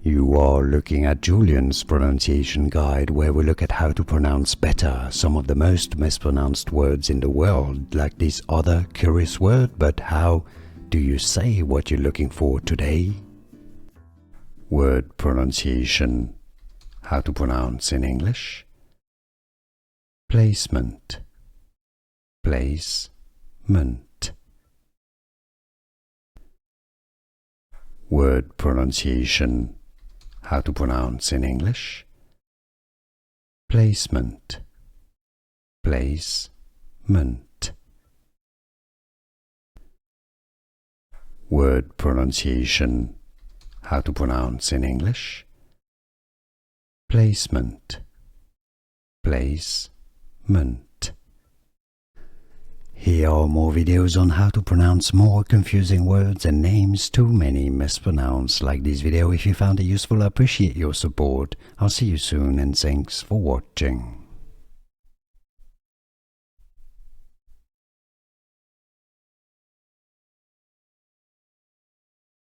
You are looking at Julian's pronunciation guide, where we look at how to pronounce better some of the most mispronounced words in the world, like this other curious word. But how do you say what you're looking for today? Word pronunciation. How to pronounce in English? Placement. Placement. Word pronunciation. How to pronounce in English? Placement. Placement. Word pronunciation. How to pronounce in English? Placement. Placement. Here are more videos on how to pronounce more confusing words and names too many mispronounced. Like this video if you found it useful. I appreciate your support. I'll see you soon and thanks for watching.